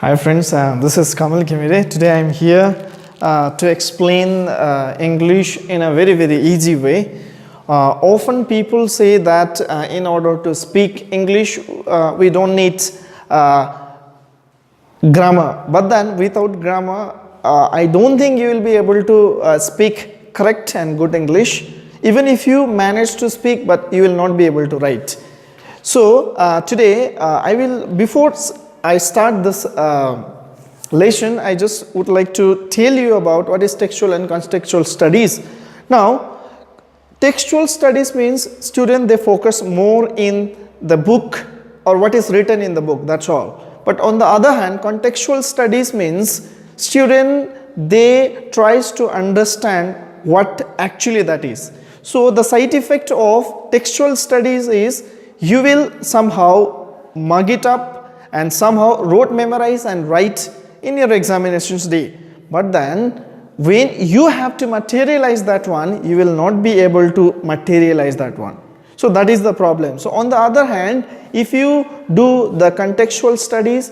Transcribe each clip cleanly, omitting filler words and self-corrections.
Hi friends, this is Kamal Kimire. Today I am here to explain English in a very easy way. Often people say that in order to speak English we don't need grammar, but then without grammar I don't think you will be able to speak correct and good English. Even if you manage to speak, but you will not be able to write. So today before I start this lesson, I just would like to tell you about what is textual and contextual studies. Now, textual studies means student they focus more in the book or what is written in the book, that's all. But on the other hand, contextual studies means student they tries to understand what actually that is. So the side effect of textual studies is you will somehow mug it up and somehow rote memorize and write in your examinations day. But then when you have to materialize that one, you will not be able to materialize that one. So that is the problem. So on the other hand, if you do the contextual studies,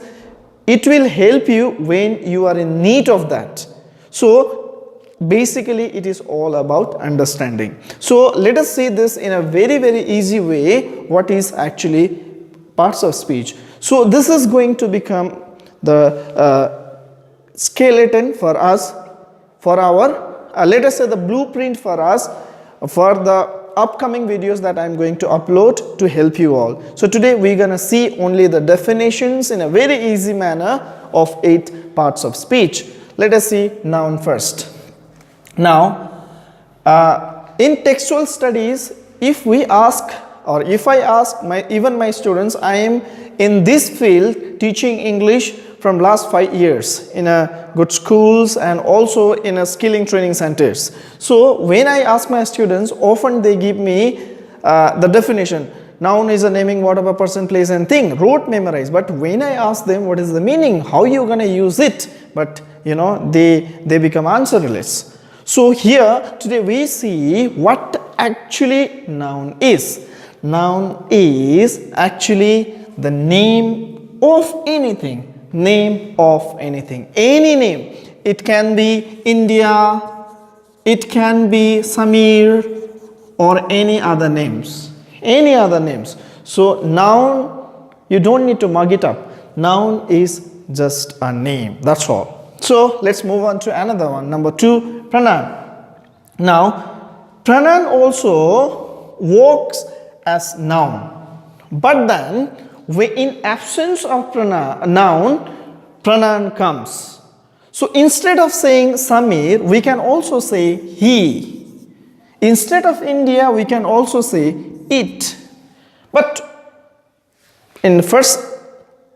it will help you when you are in need of that. So basically it is all about understanding. So let us see this in a very easy way, what is actually parts of speech. So this is going to become the skeleton for us, for our let us say the blueprint for us for the upcoming videos that I am going to upload to help you all. So today we are going to see only the definitions in a very easy manner of 8 parts of speech. Let us see noun first. Now, in textual studies, if we ask or if I ask even my students, I am in this field teaching English from last 5 years in a good schools and also in a skilling training centers. So when I ask my students, often they give me the definition. Noun is a naming word of a person, place and thing, rote memorize. But when I ask them what is the meaning, how you gonna use it, but you know they become answerless. So here today we see what actually noun is. Noun is actually the name of anything. Name of anything. Any name. It can be India, it can be Samir or any other names. Any other names. So noun, you don't need to mug it up. Noun is just a name. That's all. So let's move on to another one. Number 2, pronoun. Now, pronoun also works as noun. But then, in absence of noun comes. So instead of saying Samir, we can also say he. Instead of India, we can also say it. But in first,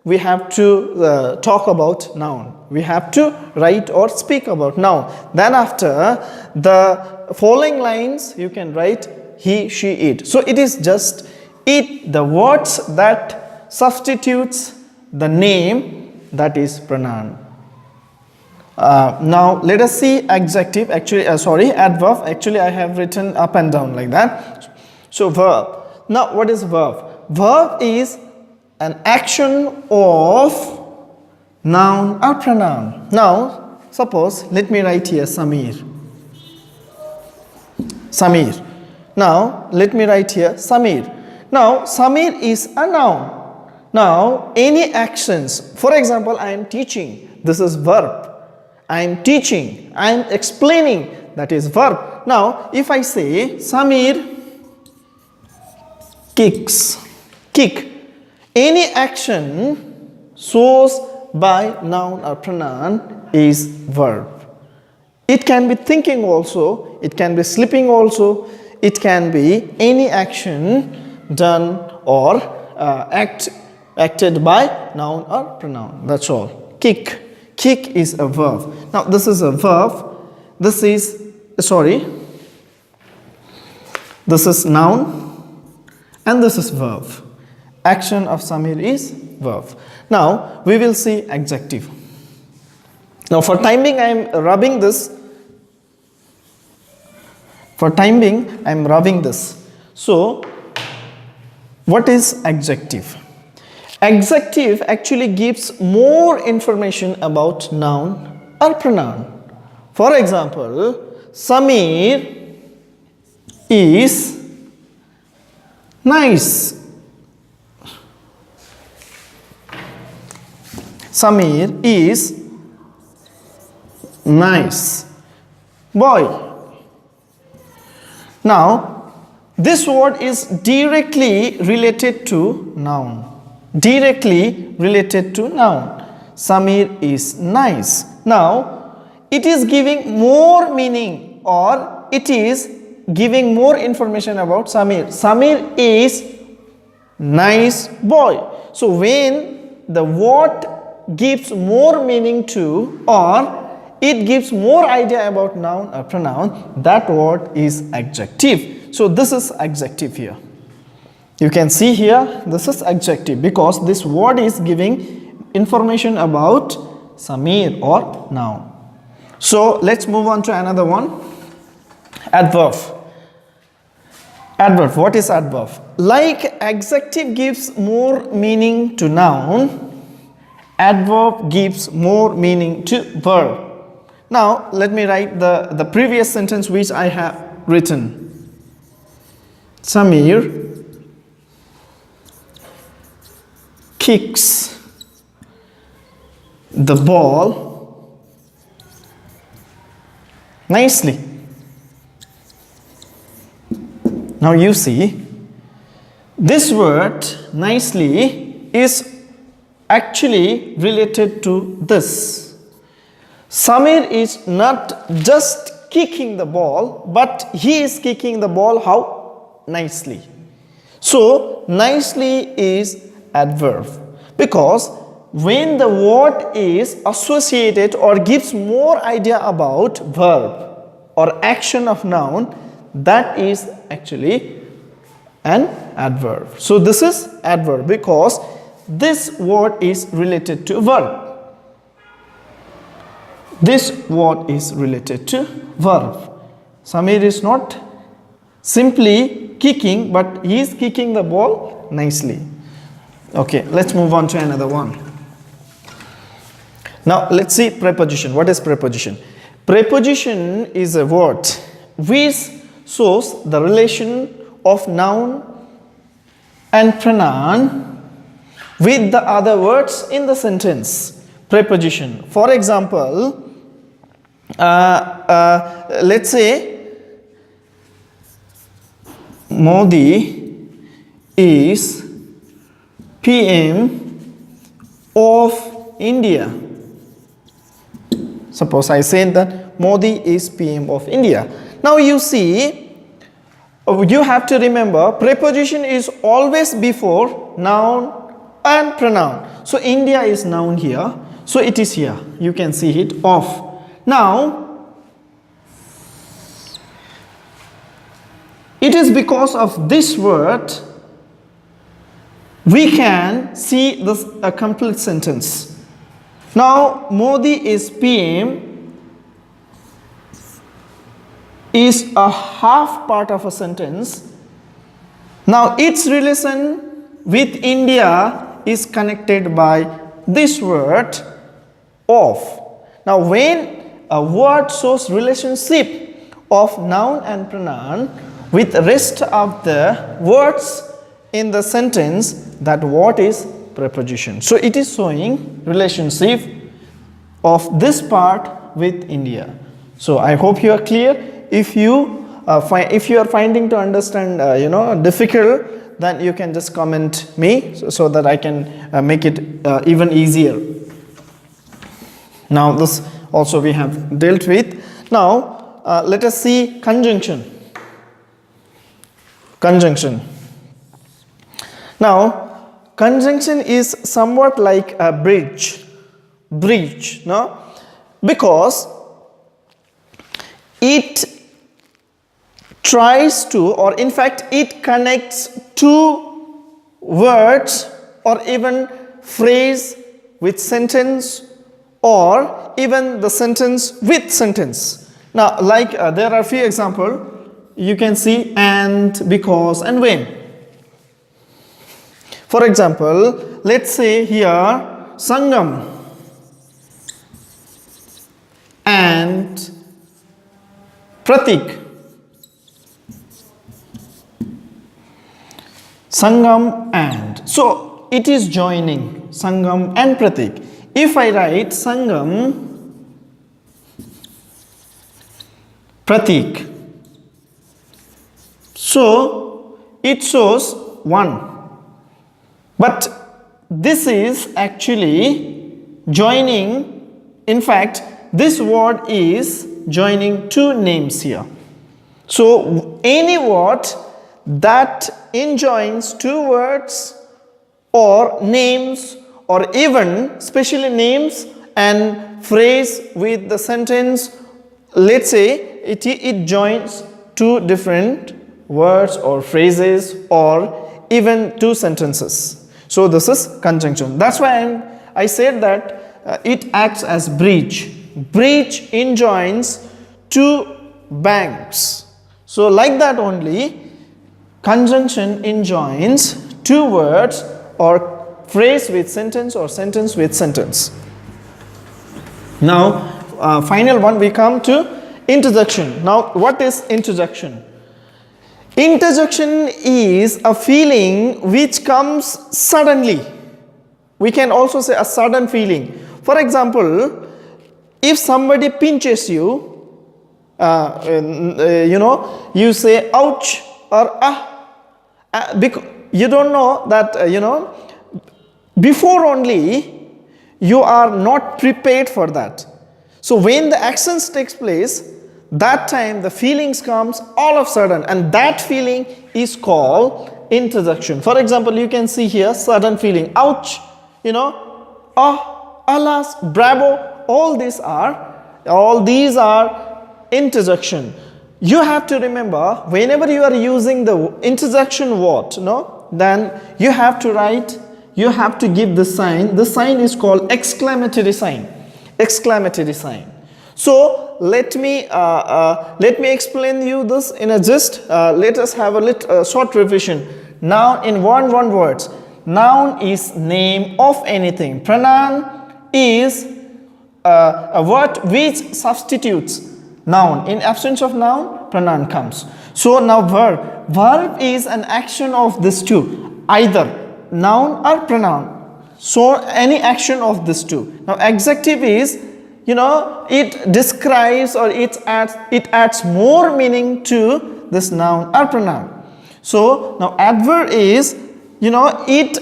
we have to talk about noun. We have to write or speak about noun. Then after the following lines, you can write he, she, it. So it is just it, the words that substitutes the name, that is pronoun. Now let us see adjective. Actually, adverb. Actually, I have written up and down like that. So verb. Now what is verb? Verb is an action of noun or pronoun. Now suppose let me write here Samir. Samir. Now let me write here Samir. Now Samir is a noun. Now any actions, for example, I am teaching, this is verb. I am teaching, I am explaining, that is verb. Now if I say Samir kicks, kick, any action shows by noun or pronoun is verb. It can be thinking also, it can be sleeping also, it can be any action done or acted by noun or pronoun. That's all. Kick. Kick is a verb. Now this is a verb. This is noun and this is verb. Action of Samir is verb. Now we will see adjective. Now for time being I am rubbing this. For time being I am rubbing this. So what is adjective? Adjective actually gives more information about noun or pronoun. For example, Samir is nice. Samir is nice boy. Now, this word is directly related to noun. Directly related to noun. Samir is nice. Now, it is giving more meaning, or it is giving more information about Samir. Samir is nice boy. So, when the word gives more meaning to, or it gives more idea about noun or pronoun, that word is adjective. So, this is adjective here. You can see here, this is adjective because this word is giving information about Samir or noun. So, let's move on to another one. Adverb. Adverb. What is adverb? Like adjective gives more meaning to noun, adverb gives more meaning to verb. Now, let me write the previous sentence which I have written. Samir kicks the ball nicely. Now you see, this word nicely is actually related to this. Samir is not just kicking the ball, but he is kicking the ball how? Nicely. So, nicely is adverb, because when the word is associated or gives more idea about verb or action of noun, that is actually an adverb. So this is adverb because this word is related to verb. This word is related to verb. Samir is not simply kicking, but he is kicking the ball nicely. Okay, let's move on to another one. Now let's see preposition. What is preposition? Preposition is a word which shows the relation of noun and pronoun with the other words in the sentence. Preposition. For example, let's say Modi is PM of India. Suppose I say that Modi is PM of India. Now you see, you have to remember preposition is always before noun and pronoun. So India is noun here. So it is here. You can see it of. Now, it is because of this word we can see this a complete sentence. Now, Modi is PM is a half part of a sentence. Now, its relation with India is connected by this word of. Now, when a word shows relationship of noun and pronoun with the rest of the words in the sentence, that word is preposition. So it is showing relationship of this part with India. So I hope you are clear. If you are finding to understand difficult, then you can just comment me so that I can make it even easier. Now this also we have dealt with. Now let us see conjunction. Conjunction. Now, conjunction is somewhat like a bridge, no? Because it tries to, or in fact, it connects two words or even phrase with sentence, or even the sentence with sentence. Now, like there are a few examples. You can see and, because, and when. For example, let's say here Sangam and Pratik. Sangam and. So it is joining Sangam and Pratik. If I write Sangam, Pratik, so it shows 1. But this is actually joining, in fact, this word is joining 2 names here. So any word that enjoins 2 words or names, or even especially names and phrase with the sentence, let's say it joins 2 different words or phrases or even 2 sentences. So this is conjunction. That's why I said that it acts as bridge. Bridge enjoins 2 banks. So like that only, conjunction enjoins 2 words or phrase with sentence or sentence with sentence. Now final one, we come to interjection. Now what is interjection? Interjection is a feeling which comes suddenly. We can also say a sudden feeling. For example, if somebody pinches you, you say ouch or because you don't know that, before only you are not prepared for that. So when the actions takes place, that time the feelings comes all of a sudden, and that feeling is called interjection. For example, you can see here sudden feeling, ouch, alas, bravo, all these are interjection. You have to remember, whenever you are using the interjection word, then you have to write, you have to give the sign. The sign is called exclamatory sign. Exclamatory sign. So let me explain you this in a gist. Let us have a short revision. Noun in one words. Noun is name of anything. Pronoun is a word which substitutes noun. In absence of noun, pronoun comes. So now verb. Verb is an action of these 2, either noun or pronoun. So any action of these 2. Now adjective is, it describes or it adds more meaning to this noun or pronoun. So now adverb is, it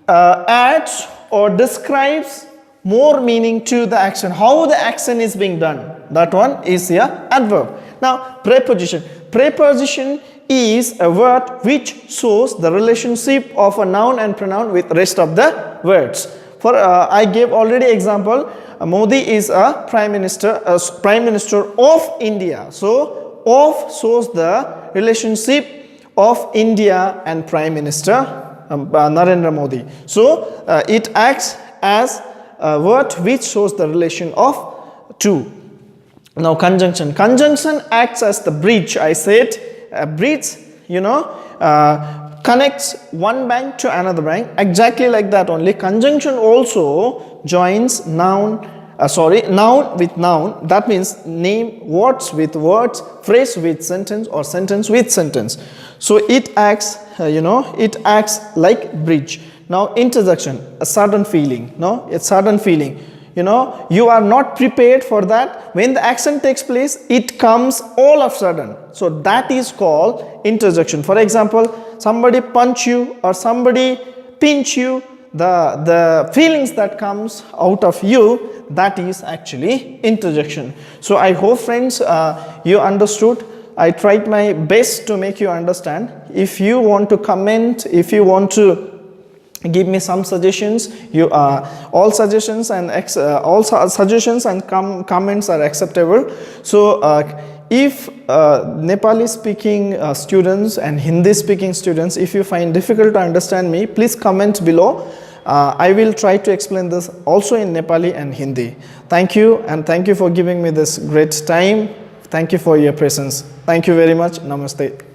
adds or describes more meaning to the action, how the action is being done. That one is here adverb. Now preposition. Preposition is a word which shows the relationship of a noun and pronoun with rest of the words. For I gave already example. Modi is a prime minister of India. So of shows the relationship of India and Prime Minister Narendra Modi. So it acts as a word which shows the relation of 2. Now conjunction. Conjunction acts as the bridge. I said a bridge, connects one bank to another bank. Exactly like that only. Conjunction also joins noun with noun. That means name, words with words, phrase with sentence, or sentence with sentence. So it acts, it acts like bridge. Now interjection, a sudden feeling. A sudden feeling. You are not prepared for that. When the action takes place, it comes all of a sudden. So that is called interjection. For example, somebody punch you or somebody pinch you, the feelings that comes out of you, that is actually interjection. So I hope friends you understood. I tried my best to make you understand. If you want to comment, if you want to give me some suggestions, all suggestions and comments are acceptable. So if Nepali speaking students and Hindi speaking students, if you find difficult to understand me, please comment below. I will try to explain this also in Nepali and Hindi. Thank you, and thank you for giving me this great time. Thank you for your presence. Thank you very much. Namaste.